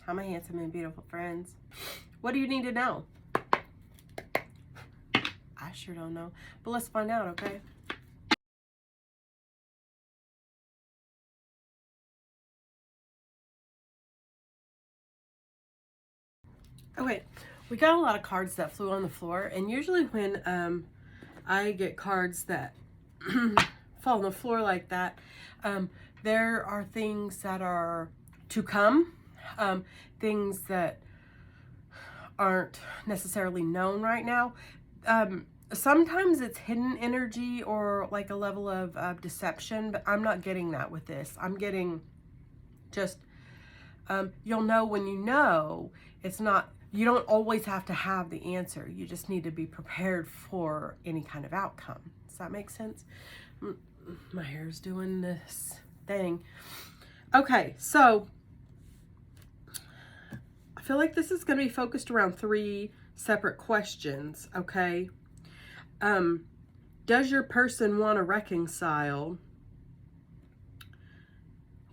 Hi, my handsome and beautiful friends. What do you need to know? I sure don't know, but let's find out, okay? Okay, we got a lot of cards that flew on the floor, and usually when I get cards that fall on the floor like that, there are things that are to come, things that aren't necessarily known right now. Sometimes it's hidden energy or like a level of deception, but I'm not getting that with this. I'm getting just, you'll know when you know. It's not, you don't always have to have the answer. You just need to be prepared for any kind of outcome. Does that make sense? My hair's doing this thing. Okay, so I feel like this is going to be focused around 3 separate questions, okay? Does your person want to reconcile?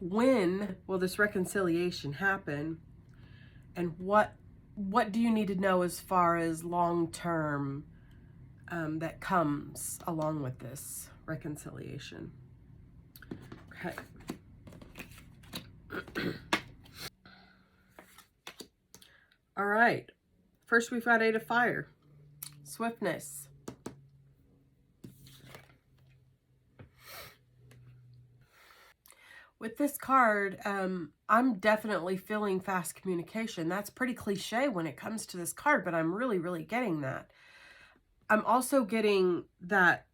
When will this reconciliation happen? And what do you need to know as far as long-term that comes along with this reconciliation? Okay. All right. First, we've got 8 of Fire. Swiftness. With this card, I'm definitely feeling fast communication. That's pretty cliche when it comes to this card, but I'm really, really getting that. I'm also getting that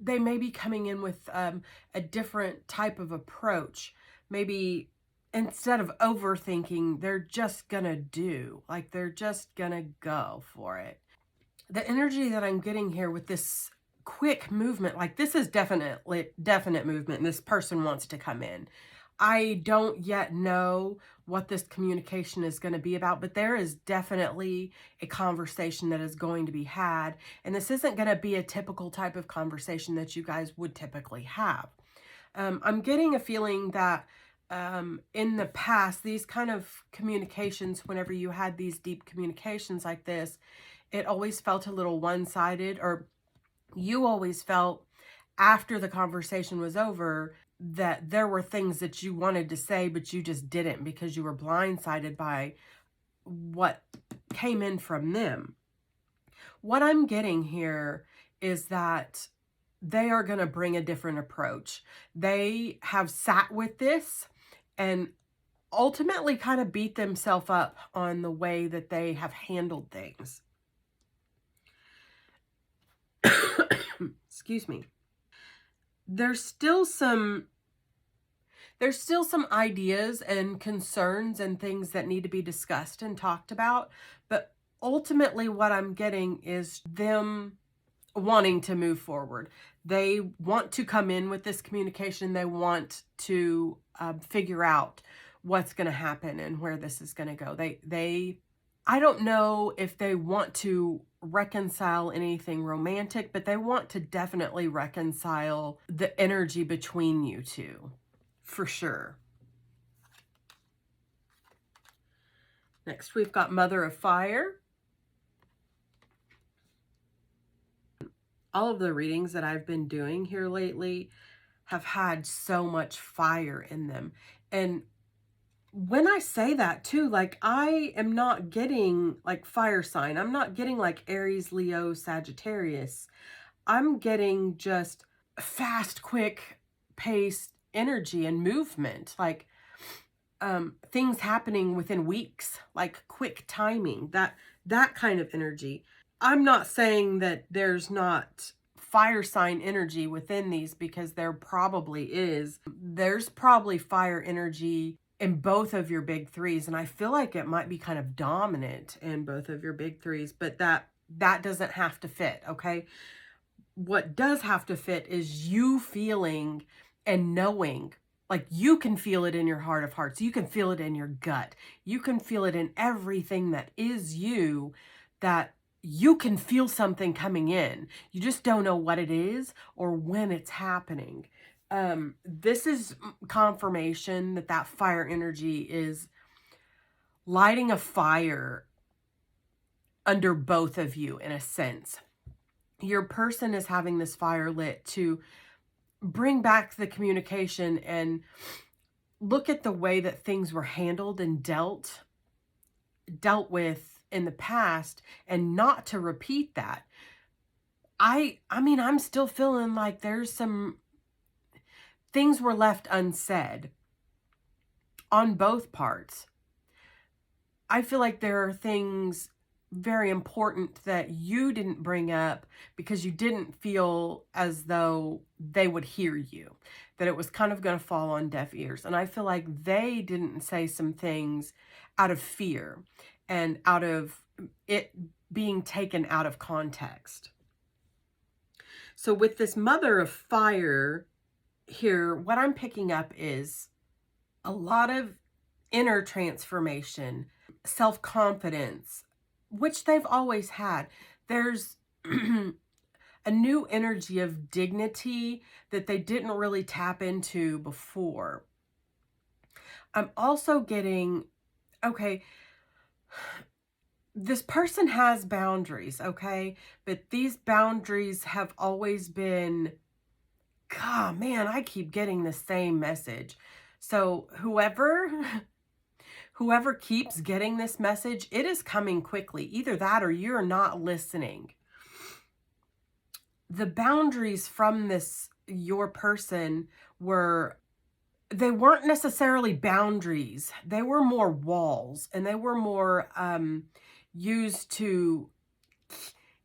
they may be coming in with a different type of approach. Maybe instead of overthinking, they're just gonna do. Like, they're just gonna go for it. The energy that I'm getting here with this quick movement, like this is definite movement, and this person wants to come in. I don't yet know what this communication is going to be about, but there is definitely a conversation that is going to be had. And this isn't going to be a typical type of conversation that you guys would typically have. I'm getting a feeling that in the past, these kind of communications, whenever you had these deep communications like this, it always felt a little one-sided, or you always felt after the conversation was over that there were things that you wanted to say, but you just didn't because you were blindsided by what came in from them. What I'm getting here is that they are going to bring a different approach. They have sat with this and ultimately kind of beat themselves up on the way that they have handled things. Excuse me. There's still some ideas and concerns and things that need to be discussed and talked about, but ultimately what I'm getting is them wanting to move forward. They want to come in with this communication. They want to figure out what's going to happen and where this is going to go. I don't know if they want to reconcile anything romantic, but they want to definitely reconcile the energy between you two, for sure. Next, we've got Mother of Fire. All of the readings that I've been doing here lately have had so much fire in them. And when I say that too, like, I am not getting like fire sign. I'm not getting like Aries, Leo, Sagittarius. I'm getting just fast, quick paced energy and movement, like things happening within weeks, like quick timing, that kind of energy. I'm not saying that there's not fire sign energy within these, because there probably is. There's probably fire energy in both of your big 3s, and I feel like it might be kind of dominant in both of your big 3s, but that doesn't have to fit, okay? What does have to fit is you feeling and knowing. Like, you can feel it in your heart of hearts. You can feel it in your gut. You can feel it in everything that is you, that you can feel something coming in. You just don't know what it is or when it's happening. This is confirmation that fire energy is lighting a fire under both of you in a sense. Your person is having this fire lit to bring back the communication and look at the way that things were handled and dealt with in the past, and not to repeat that. I mean, I'm still feeling like there's some things were left unsaid on both parts. I feel like there are things very important that you didn't bring up because you didn't feel as though they would hear you, that it was kind of going to fall on deaf ears. And I feel like they didn't say some things out of fear and out of it being taken out of context. So with this mother of fire here, what I'm picking up is a lot of inner transformation, self-confidence, which they've always had. There's a new energy of dignity that they didn't really tap into before. I'm also getting, okay, this person has boundaries, okay? But these boundaries have always been, God, man, I keep getting the same message. So whoever keeps getting this message, it is coming quickly. Either that or you're not listening. The boundaries from your person they weren't necessarily boundaries. They were more walls, and they were more used to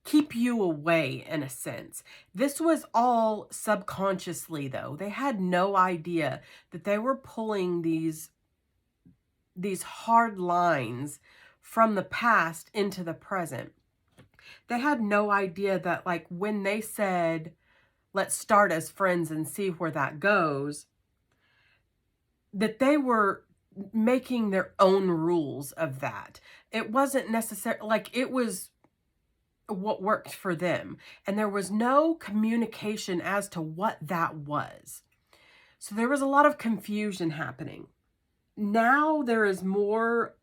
keep you away in a sense. This was all subconsciously though. They had no idea that they were pulling these hard lines from the past into the present. They had no idea that, like, when they said, let's start as friends and see where that goes, that they were making their own rules of that. It wasn't necessarily, like, it was what worked for them. And there was no communication as to what that was. So there was a lot of confusion happening. Now there is more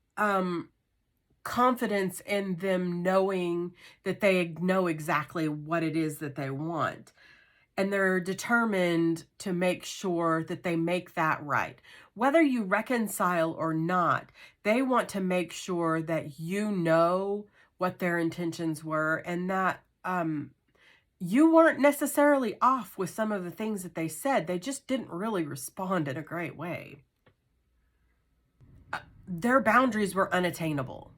confidence in them knowing that they know exactly what it is that they want. And they're determined to make sure that they make that right. Whether you reconcile or not, they want to make sure that you know what their intentions were, and that you weren't necessarily off with some of the things that they said. They just didn't really respond in a great way. Their boundaries were unattainable,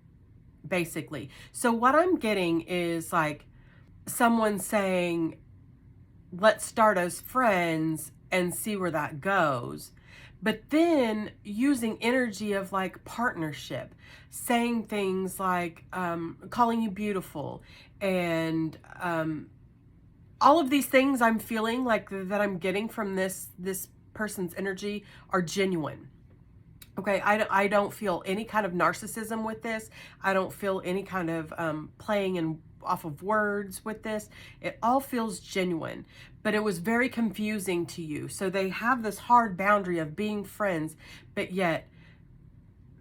basically. So what I'm getting is like someone saying, let's start as friends and see where that goes. But then using energy of like partnership, saying things like calling you beautiful, and all of these things I'm feeling like that I'm getting from this person's energy are genuine. Okay, I don't feel any kind of narcissism with this. I don't feel any kind of playing off of words with this. It all feels genuine, but it was very confusing to you. So they have this hard boundary of being friends, but yet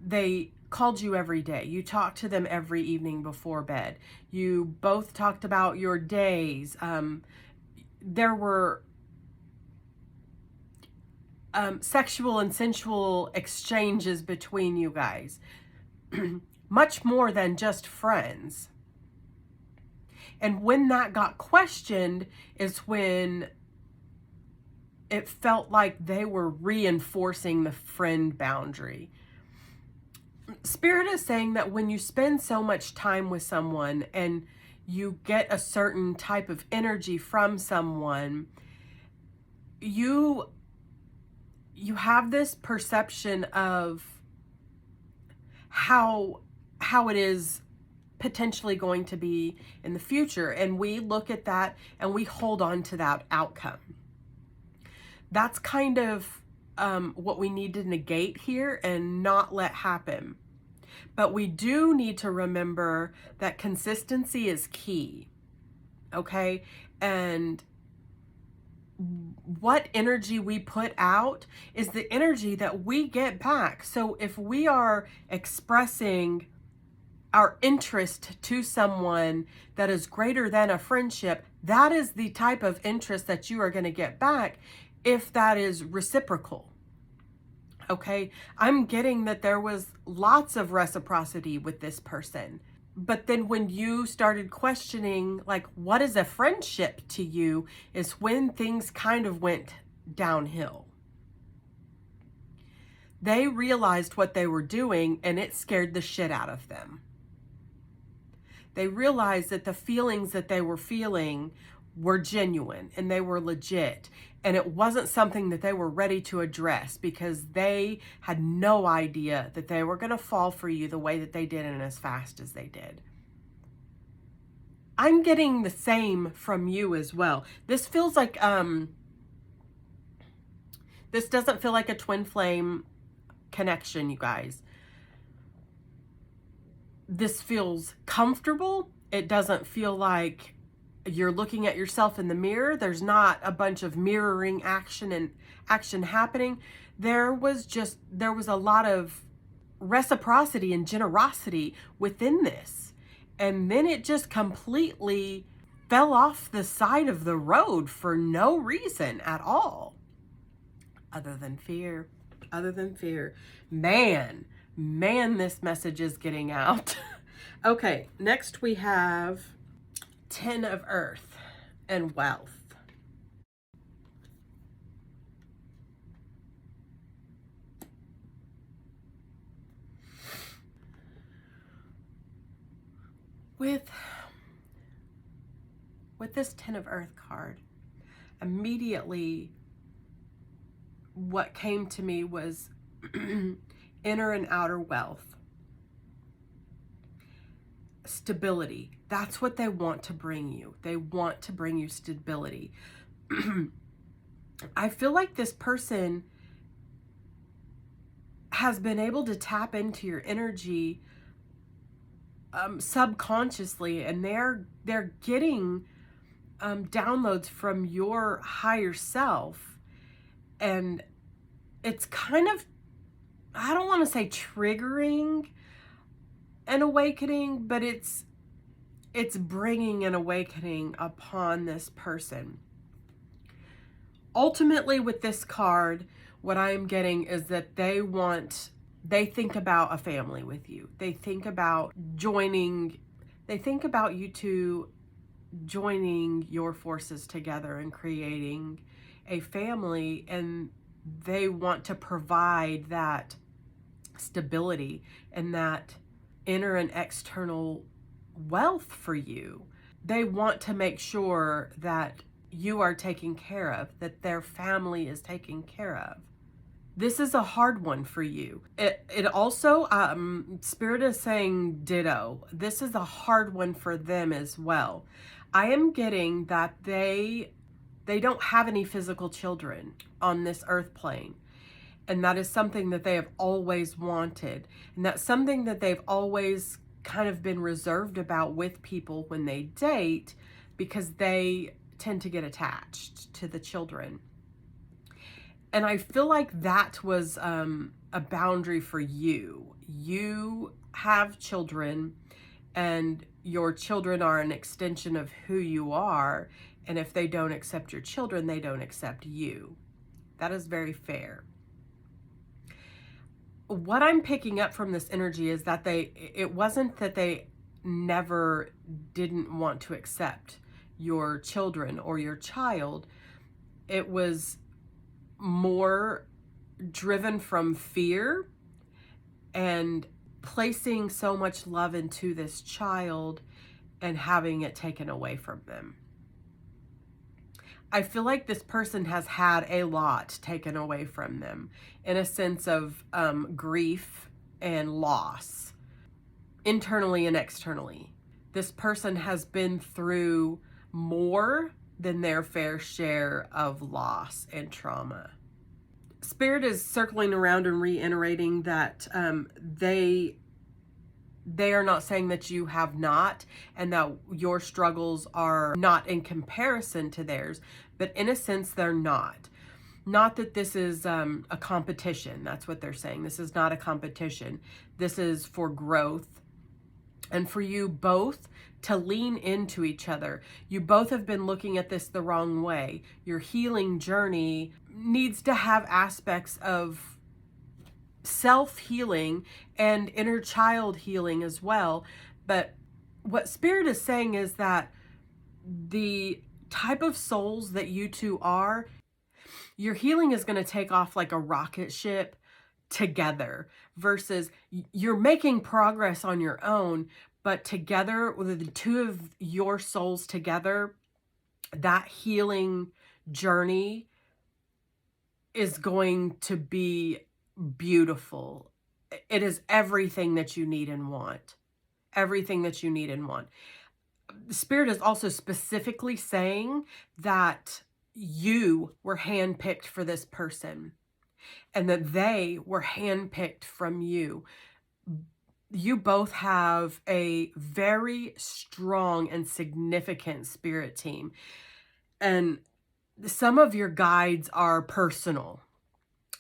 they called you every day. You talked to them every evening before bed. You both talked about your days. There were sexual and sensual exchanges between you guys. Much more than just friends. And when that got questioned is when it felt like they were reinforcing the friend boundary. Spirit is saying that when you spend so much time with someone and you get a certain type of energy from someone, you have this perception of how it is potentially going to be in the future. And we look at that and we hold on to that outcome. That's kind of what we need to negate here and not let happen. But we do need to remember that consistency is key. Okay? And what energy we put out is the energy that we get back. So if we are expressing our interest to someone that is greater than a friendship, that is the type of interest that you are going to get back if that is reciprocal. Okay, I'm getting that there was lots of reciprocity with this person. But then when you started questioning, like, what is a friendship to you, is when things kind of went downhill. They realized what they were doing and it scared the shit out of them. They realized that the feelings that they were feeling were genuine and they were legit. And it wasn't something that they were ready to address because they had no idea that they were going to fall for you the way that they did and as fast as they did. I'm getting the same from you as well. This feels like, this doesn't feel like a twin flame connection, you guys. This feels comfortable. It doesn't feel like you're looking at yourself in the mirror. There's not a bunch of mirroring action happening. There was a lot of reciprocity and generosity within this. And then it just completely fell off the side of the road for no reason at all. Other than fear. Man, this message is getting out. Okay, next we have 10 of Earth and wealth. With this 10 of Earth card, immediately what came to me was inner and outer wealth. Stability. That's what they want to bring you. They want to bring you stability. I feel like this person has been able to tap into your energy subconsciously, and they're getting downloads from your higher self, and it's kind of, I don't want to say triggering an awakening, but it's bringing an awakening upon this person. Ultimately, with this card, what I am getting is that they think about a family with you. They think about you two joining your forces together and creating a family, and they want to provide that stability and that inner and external wealth for you. They want to make sure that you are taken care of, that their family is taken care of. This is a hard one for you. It also, Spirit is saying ditto. This is a hard one for them as well. I am getting that they don't have any physical children on this earth plane. And that is something that they have always wanted. And that's something that they've always kind of been reserved about with people when they date, because they tend to get attached to the children. And I feel like that was a boundary for you. You have children, and your children are an extension of who you are. And if they don't accept your children, they don't accept you. That is very fair. What I'm picking up from this energy is that it wasn't that they never didn't want to accept your children or your child. It was more driven from fear and placing so much love into this child and having it taken away from them. I feel like this person has had a lot taken away from them in a sense of grief and loss, internally and externally. This person has been through more than their fair share of loss and trauma. Spirit is circling around and reiterating that They are not saying that you have not, and that your struggles are not in comparison to theirs, but in a sense, they're not. Not that this is a competition. That's what they're saying. This is not a competition. This is for growth and for you both to lean into each other. You both have been looking at this the wrong way. Your healing journey needs to have aspects of self-healing and inner child healing as well. But what Spirit is saying is that the type of souls that you two are, your healing is going to take off like a rocket ship together, versus you're making progress on your own, but together, with the two of your souls together, that healing journey is going to be beautiful. It is everything that you need and want. Everything that you need and want. Spirit is also specifically saying that you were handpicked for this person and that they were handpicked from you. You both have a very strong and significant spirit team. And some of your guides are personal.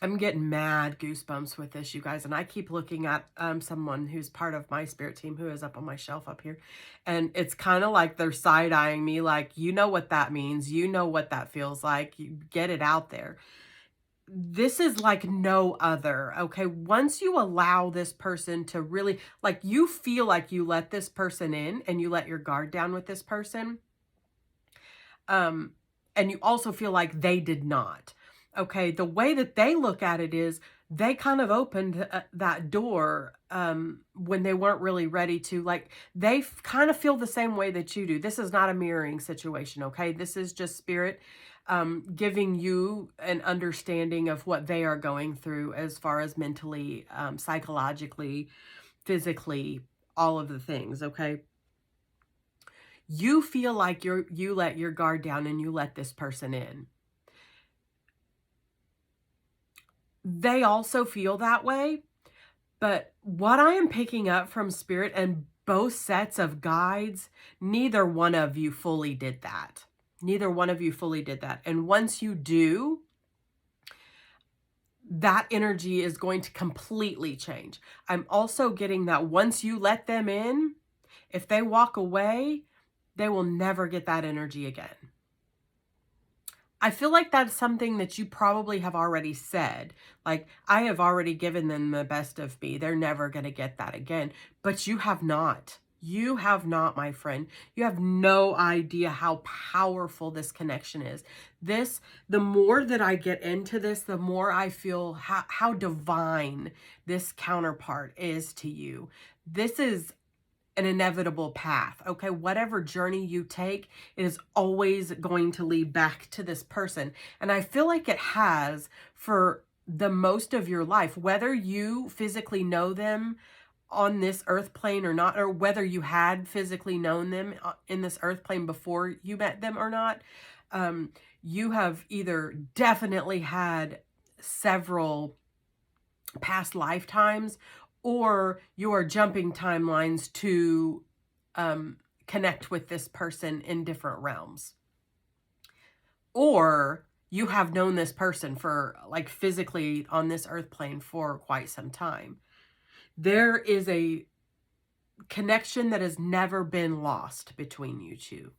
I'm getting mad goosebumps with this, you guys. And I keep looking at someone who's part of my spirit team who is up on my shelf up here. And it's kind of like they're side-eyeing me like, you know what that means. You know what that feels like. You get it out there. This is like no other, okay? Once you allow this person to really, like, you feel like you let this person in and you let your guard down with this person. And you also feel like they did not. Okay, the way that they look at it is they kind of opened that door when they weren't really ready to. Like, they kind of feel the same way that you do. This is not a mirroring situation, okay? This is just Spirit giving you an understanding of what they are going through as far as mentally, psychologically, physically, all of the things, okay? You feel like you let your guard down and you let this person in. They also feel that way, but what I am picking up from Spirit and both sets of guides, neither one of you fully did that. Neither one of you fully did that. And once you do, that energy is going to completely change. I'm also getting that once you let them in, if they walk away, they will never get that energy again. I feel like that's something that you probably have already said. Like, I have already given them the best of me. They're never going to get that again. But you have not. You have not, my friend. You have no idea how powerful this connection is. The more that I get into this, the more I feel how divine this counterpart is to you. This is an inevitable path, okay? Whatever journey you take, it is always going to lead back to this person. And I feel like it has for the most of your life, whether you physically know them on this earth plane or not, or whether you had physically known them in this earth plane before you met them or not. You have either definitely had several past lifetimes, or you are jumping timelines to connect with this person in different realms. Or you have known this person for, like, physically on this earth plane for quite some time. There is a connection that has never been lost between you two.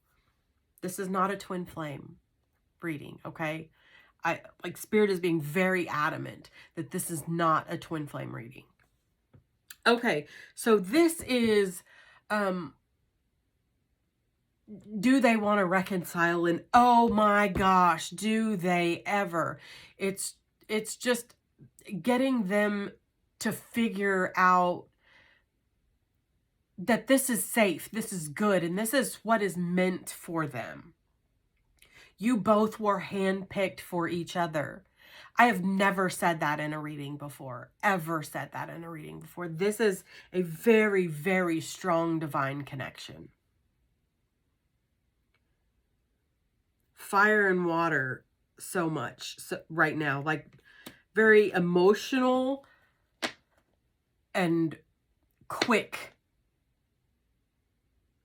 This is not a twin flame reading, okay? Spirit is being very adamant that this is not a twin flame reading. Okay, so this is, do they want to reconcile? And oh my gosh, do they ever? It's just getting them to figure out that this is safe, this is good, and this is what is meant for them. You both were handpicked for each other. I have never said that in a reading before, ever said that in a reading before. This is a very, very strong divine connection. Fire and water so much right now, like very emotional and quick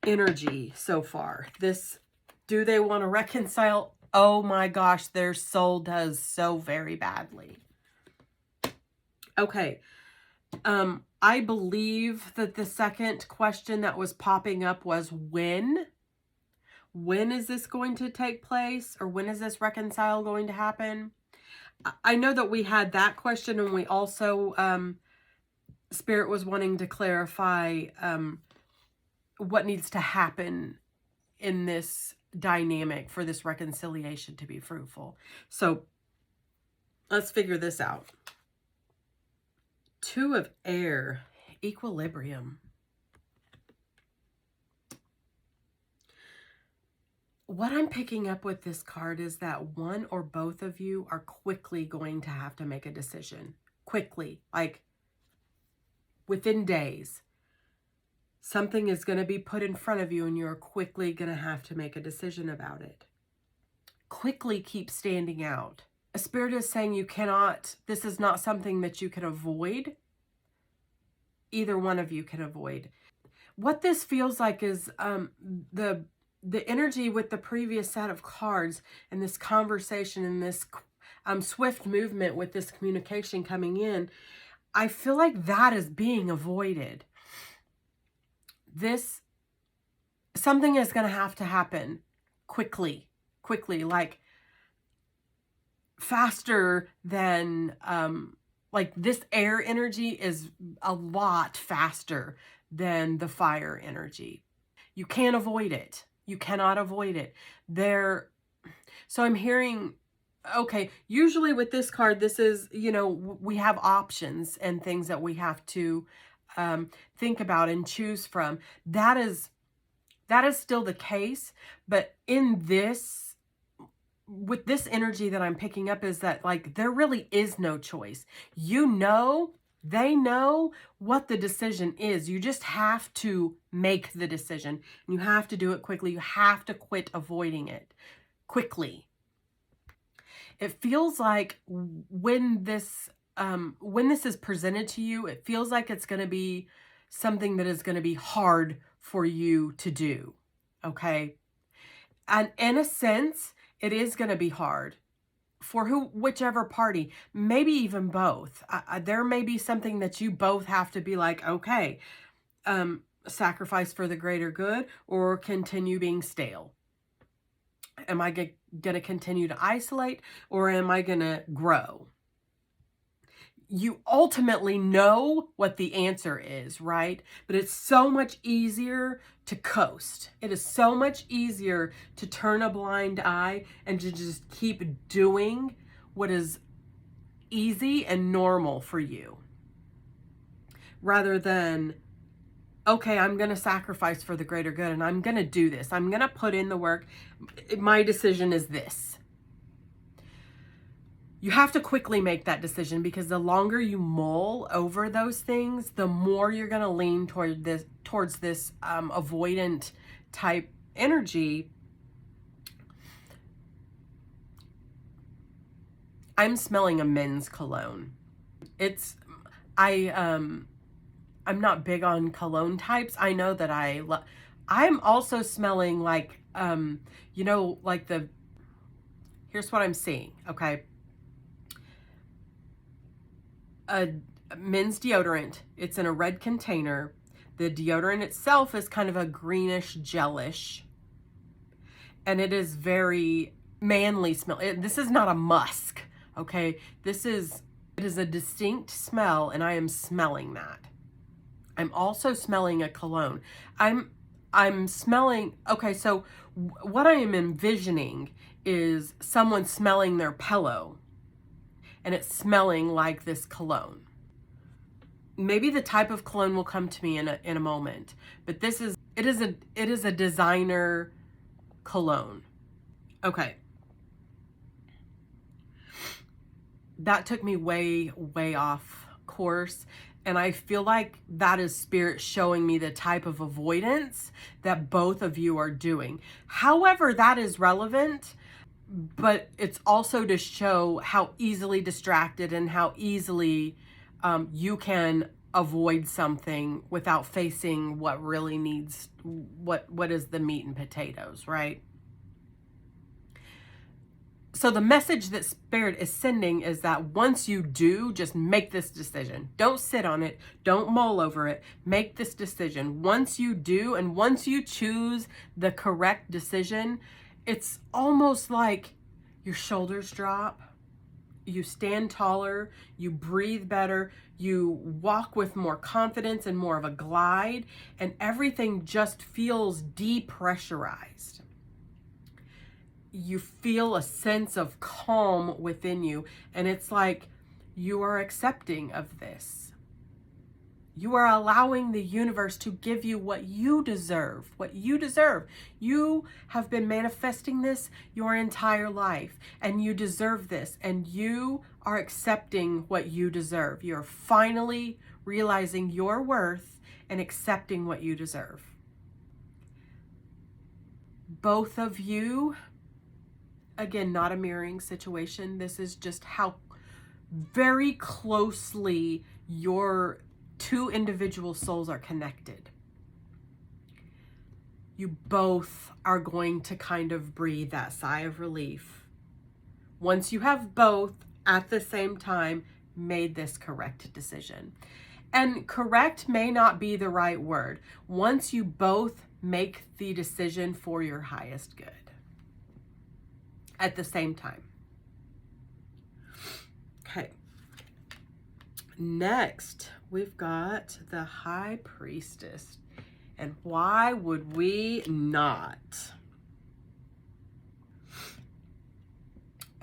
energy so far. This, do they want to reconcile? Oh my gosh, their soul does so very badly. Okay. I believe that the second question that was popping up was when? When is this going to take place? Or when is this reconcile going to happen? I know that we had that question, and we also, Spirit was wanting to clarify what needs to happen in this dynamic for this reconciliation to be fruitful. So let's figure this out. Two of air, equilibrium. What I'm picking up with this card is that one or both of you are quickly going to have to make a decision. Quickly, like within days. Something is going to be put in front of you and you're quickly going to have to make a decision about it. Quickly keep standing out. A Spirit is saying you cannot, this is not something that you can avoid. Either one of you can avoid. What this feels like is the energy with the previous set of cards and this conversation and this swift movement with this communication coming in. I feel like that is being avoided. Something is going to have to happen quickly, like faster than, like this air energy is a lot faster than the fire energy. You can't avoid it. You cannot avoid it. So I'm hearing, okay, usually with this card, this is, you know, we have options and things that we have to think about and choose from. That is still the case, but in this, with this energy that I'm picking up is that like there really is no choice. You know, they know what the decision is. You just have to make the decision. And you have to do it quickly. You have to quit avoiding it quickly. It feels like when this is presented to you, it feels like it's going to be something that is going to be hard for you to do. Okay. And in a sense, it is going to be hard for whichever party, maybe even both. There may be something that you both have to be like, okay, sacrifice for the greater good or continue being stale. Am I going to continue to isolate or am I going to grow? You ultimately know what the answer is, right? But it's so much easier to coast. It is so much easier to turn a blind eye and to just keep doing what is easy and normal for you. Rather than, okay, I'm going to sacrifice for the greater good and I'm going to do this. I'm going to put in the work. My decision is this. You have to quickly make that decision because the longer you mull over those things, the more you're going to lean towards this avoidant type energy. I'm smelling a men's cologne. I'm not big on cologne types. I know that I'm also smelling like, you know, like here's what I'm seeing. Okay. A men's deodorant. It's in a red container. The deodorant itself is kind of a greenish gelish. And it is very manly smell. This is not a musk, okay? It is a distinct smell and I am smelling that. I'm also smelling a cologne. I'm smelling, okay, so what I am envisioning is someone smelling their pillow and it's smelling like this cologne. Maybe the type of cologne will come to me in a moment, but it is a designer cologne. Okay. That took me way, way off course. And I feel like that is Spirit showing me the type of avoidance that both of you are doing. However, that is relevant, but it's also to show how easily distracted and how easily you can avoid something without facing what really needs, what is the meat and potatoes, right? So the message that Spirit is sending is that once you do, just make this decision. Don't sit on it. Don't mull over it. Make this decision. Once you do, and once you choose the correct decision, it's almost like your shoulders drop. You stand taller, you breathe better, you walk with more confidence and more of a glide, and everything just feels depressurized. You feel a sense of calm within you, and it's like you are accepting of this. You are allowing the universe to give you what you deserve, what you deserve. You have been manifesting this your entire life, and you deserve this, and you are accepting what you deserve. You're finally realizing your worth and accepting what you deserve. Both of you, again, not a mirroring situation. This is just how very closely your two individual souls are connected. You both are going to kind of breathe that sigh of relief once you have both at the same time made this correct decision. And correct may not be the right word. Once you both make the decision for your highest good at the same time. Okay. Next, we've got the High Priestess. And why would we not?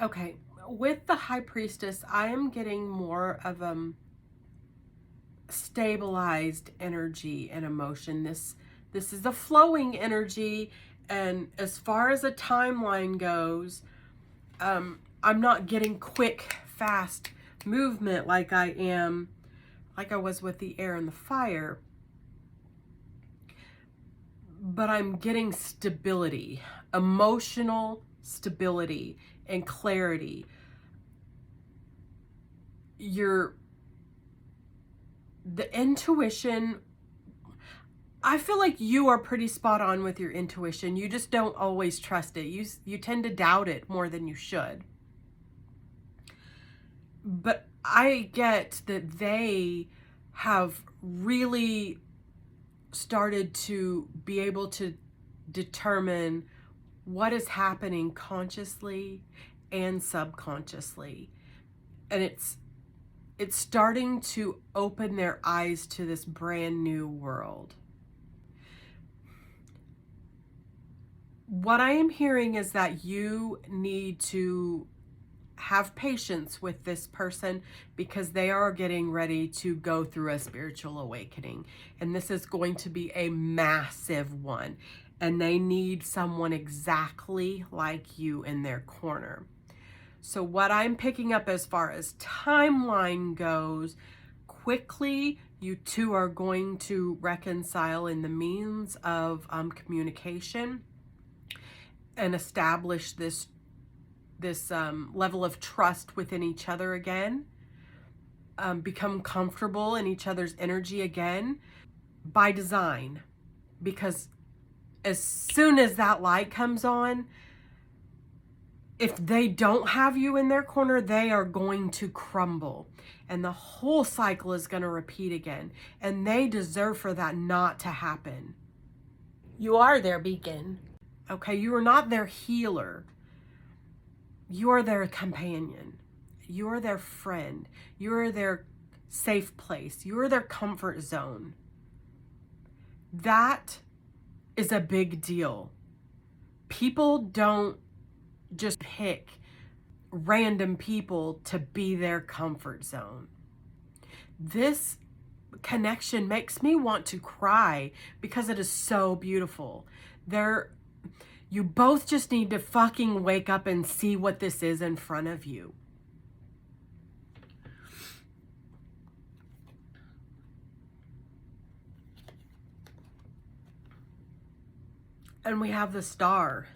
Okay, with the High Priestess, I am getting more of stabilized energy and emotion. This is a flowing energy, and as far as a timeline goes, I'm not getting quick, fast movement like I was with the air and the fire, but I'm getting stability, emotional stability and clarity. The intuition, I feel like you are pretty spot on with your intuition. You just don't always trust it. You tend to doubt it more than you should. But I get that they have really started to be able to determine what is happening consciously and subconsciously. And it's starting to open their eyes to this brand new world. What I am hearing is that you need to have patience with this person because they are getting ready to go through a spiritual awakening. And this is going to be a massive one. And they need someone exactly like you in their corner. So what I'm picking up as far as timeline goes, quickly you two are going to reconcile in the means of communication and establish this level of trust within each other again, become comfortable in each other's energy again by design. Because as soon as that light comes on, if they don't have you in their corner, they are going to crumble. And the whole cycle is going to repeat again. And they deserve for that not to happen. You are their beacon. Okay, you are not their healer. You are their companion. You are their friend. You are their safe place. You are their comfort zone. That is a big deal. People don't just pick random people to be their comfort zone. This connection makes me want to cry because it is so beautiful. You both just need to fucking wake up and see what this is in front of you. And we have the Star.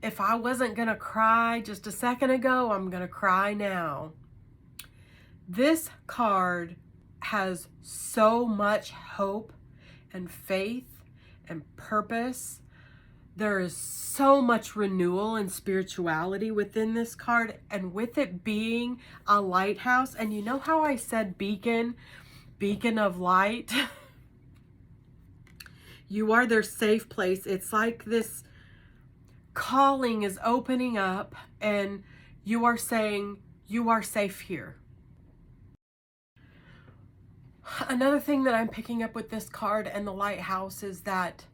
if I wasn't going to cry just a second ago, I'm going to cry now. This card has so much hope and faith and purpose. There is so much renewal and spirituality within this card, and with it being a lighthouse, and you know how I said beacon of light? You are their safe place. It's like this calling is opening up and you are saying, you are safe here. Another thing that I'm picking up with this card and the lighthouse is that,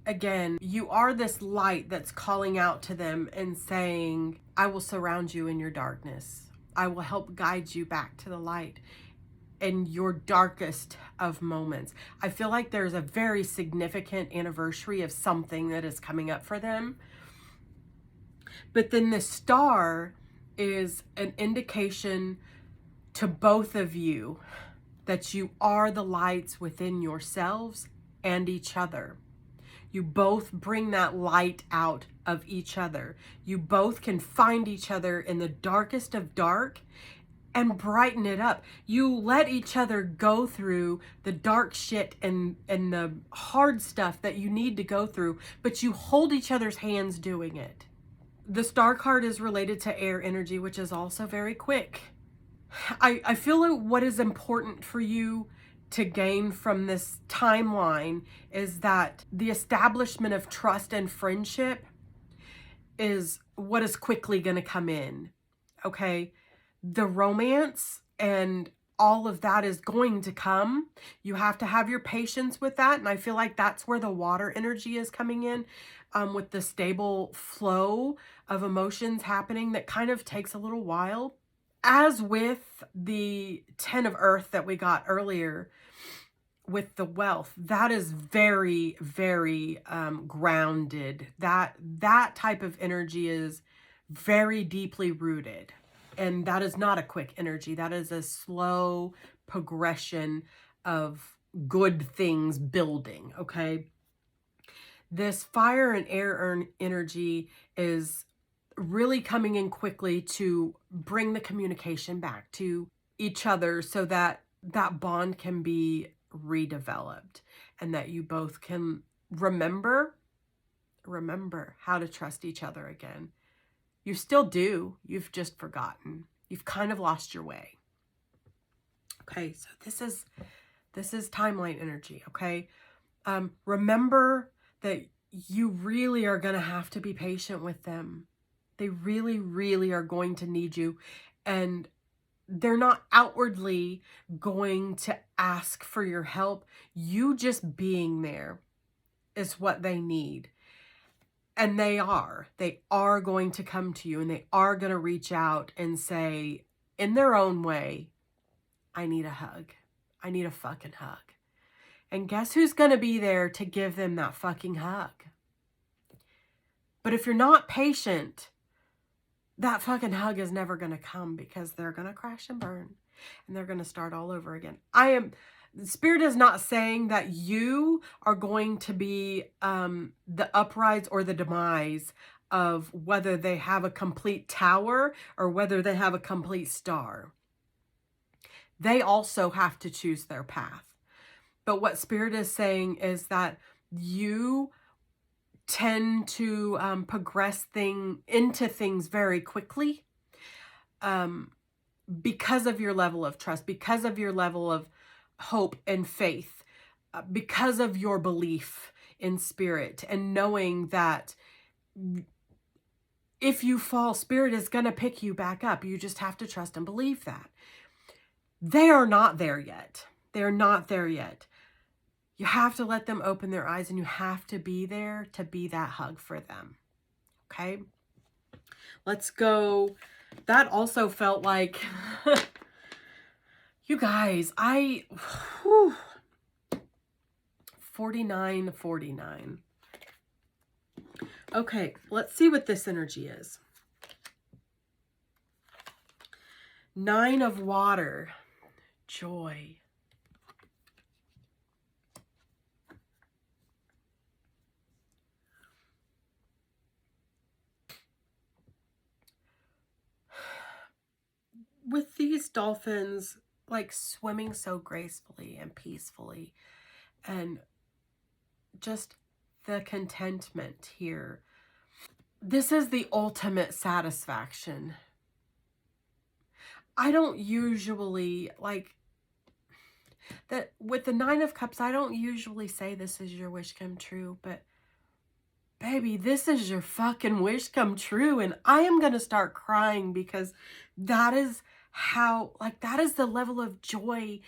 again, you are this light that's calling out to them and saying, I will surround you in your darkness. I will help guide you back to the light in your darkest of moments. I feel like there's a very significant anniversary of something that is coming up for them. But then the star is an indication to both of you that you are the lights within yourselves and each other. You both bring that light out of each other. You both can find each other in the darkest of dark and brighten it up. You let each other go through the dark shit and the hard stuff that you need to go through, but you hold each other's hands doing it. The star card is related to air energy, which is also very quick. I feel like what is important for you to gain from this timeline is that the establishment of trust and friendship is what is quickly going to come in. Okay? The romance and all of that is going to come. You have to have your patience with that. And I feel like that's where the water energy is coming in, with the stable flow of emotions happening that kind of takes a little while. As with the 10 of Earth that we got earlier with the wealth, that is very, very grounded. That type of energy is very deeply rooted. And that is not a quick energy. That is a slow progression of good things building, okay? This fire and air energy is really coming in quickly to bring the communication back to each other so that that bond can be redeveloped and that you both can remember how to trust each other again. You still do. You've just forgotten. You've kind of lost your way. Okay, so this is timeline energy, okay? Remember that you really are going to have to be patient with them. They really, really are going to need you. And they're not outwardly going to ask for your help. You just being there is what they need. And they are going to come to you and they are going to reach out and say, in their own way, I need a hug. I need a fucking hug. And guess who's going to be there to give them that fucking hug? But if you're not patient, that fucking hug is never going to come because they're going to crash and burn and they're going to start all over again. Spirit is not saying that you are going to be the uprise or the demise of whether they have a complete tower or whether they have a complete star. They also have to choose their path. But what Spirit is saying is that you tend to progress into things very quickly because of your level of trust, because of your level of hope and faith, because of your belief in Spirit and knowing that if you fall, Spirit is going to pick you back up. You just have to trust and believe that. They are not there yet. They're not there yet. You have to let them open their eyes and you have to be there to be that hug for them. Okay? Let's go. That also felt like, you guys, 49. Okay, let's see what this energy is. 9 of water, joy. with these dolphins, like swimming so gracefully and peacefully, and just the contentment here. This is the ultimate satisfaction. I don't usually, like, that with the Nine of Cups, I don't usually say this is your wish come true, but baby, this is your fucking wish come true. And I am going to start crying because that is how, like, that is the level of joy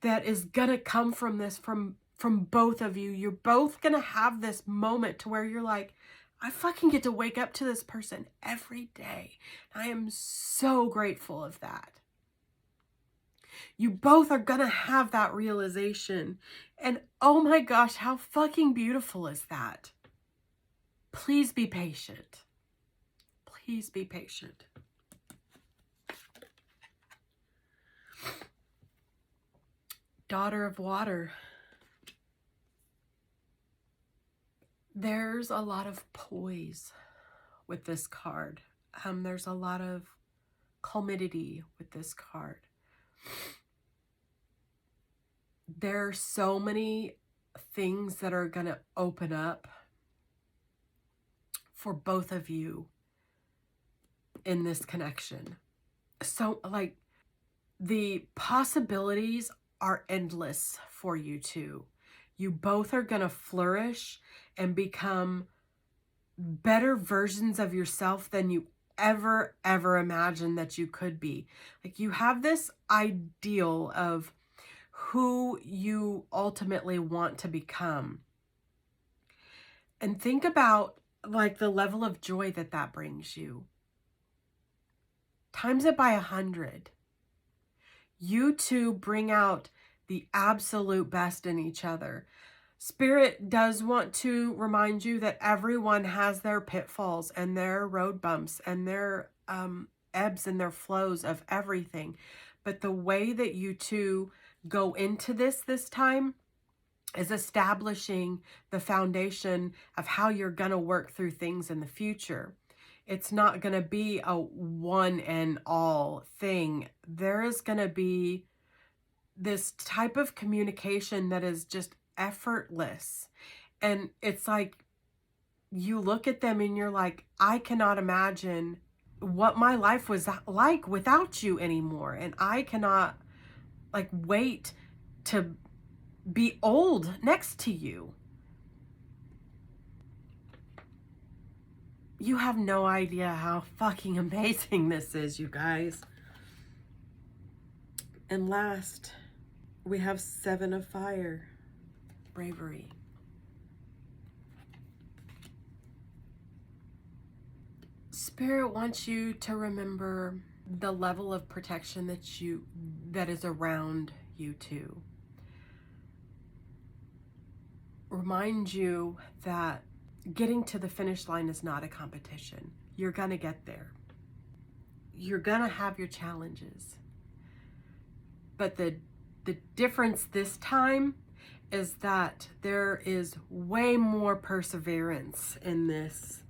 that is going to come from this, from both of you. You're both going to have this moment to where you're like, I fucking get to wake up to this person every day. I am so grateful of that. You both are gonna have that realization. And oh my gosh, how fucking beautiful is that? Please be patient. Please be patient. Daughter of Water. There's a lot of poise with this card. There's a lot of calmity with this card. There are so many things that are going to open up for both of you in this connection. So, like, the possibilities are endless for you two. You both are going to flourish and become better versions of yourself than you ever imagined that you could be. Like, you have this ideal of who you ultimately want to become. And think about, like, the level of joy that that brings you. Times it by 100. You two bring out the absolute best in each other. Spirit does want to remind you that everyone has their pitfalls and their road bumps and their ebbs and their flows of everything. But the way that you two go into this time is establishing the foundation of how you're going to work through things in the future. It's not going to be a one and all thing. There is going to be this type of communication that is just effortless. And it's like, you look at them and you're like, I cannot imagine what my life was like without you anymore. And I cannot, like, wait to be old next to you. You have no idea how fucking amazing this is, you guys. And last, we have Seven of Fire. Bravery. Spirit wants you to remember the level of protection that is around you two. Remind you that getting to the finish line is not a competition. You're gonna get there. You're gonna have your challenges. But the difference this time is that there is way more perseverance in this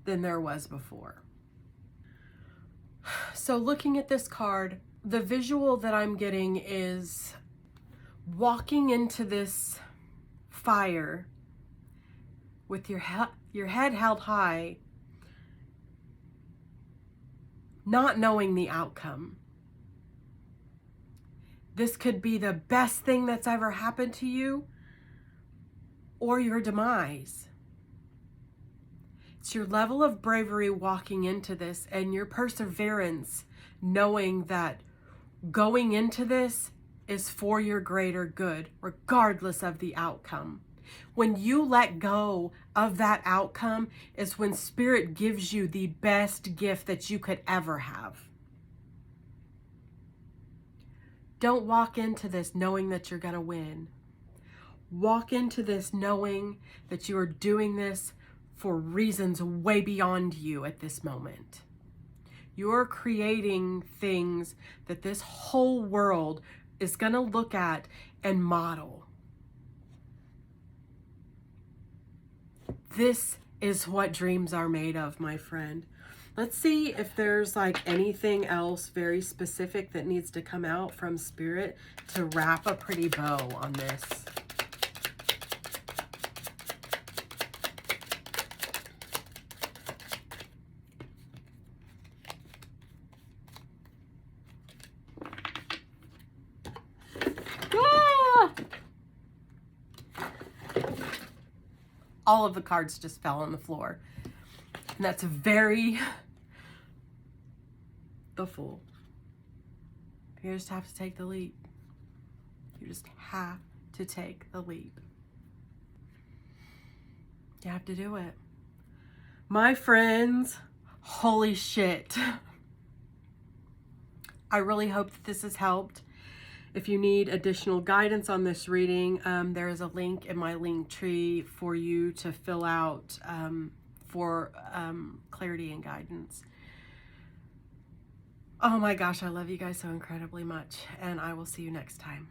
than there was before. So looking at this card, the visual that I'm getting is walking into this fire with your head held high, not knowing the outcome. This could be the best thing that's ever happened to you or your demise. It's your level of bravery walking into this and your perseverance, knowing that going into this is for your greater good, regardless of the outcome. When you let go of that outcome is when Spirit gives you the best gift that you could ever have. Don't walk into this knowing that you're going to win. Walk into this knowing that you are doing this for reasons way beyond you at this moment. You're creating things that this whole world is going to look at and model. This is what dreams are made of, my friend. Let's see if there's like anything else very specific that needs to come out from Spirit to wrap a pretty bow on this. All of the cards just fell on the floor. And that's very the Fool. You just have to take the leap. You just have to take the leap. You have to do it. My friends, holy shit. I really hope that this has helped. If you need additional guidance on this reading, there is a link in my link tree for you to fill out for clarity and guidance. Oh my gosh, I love you guys so incredibly much, and I will see you next time.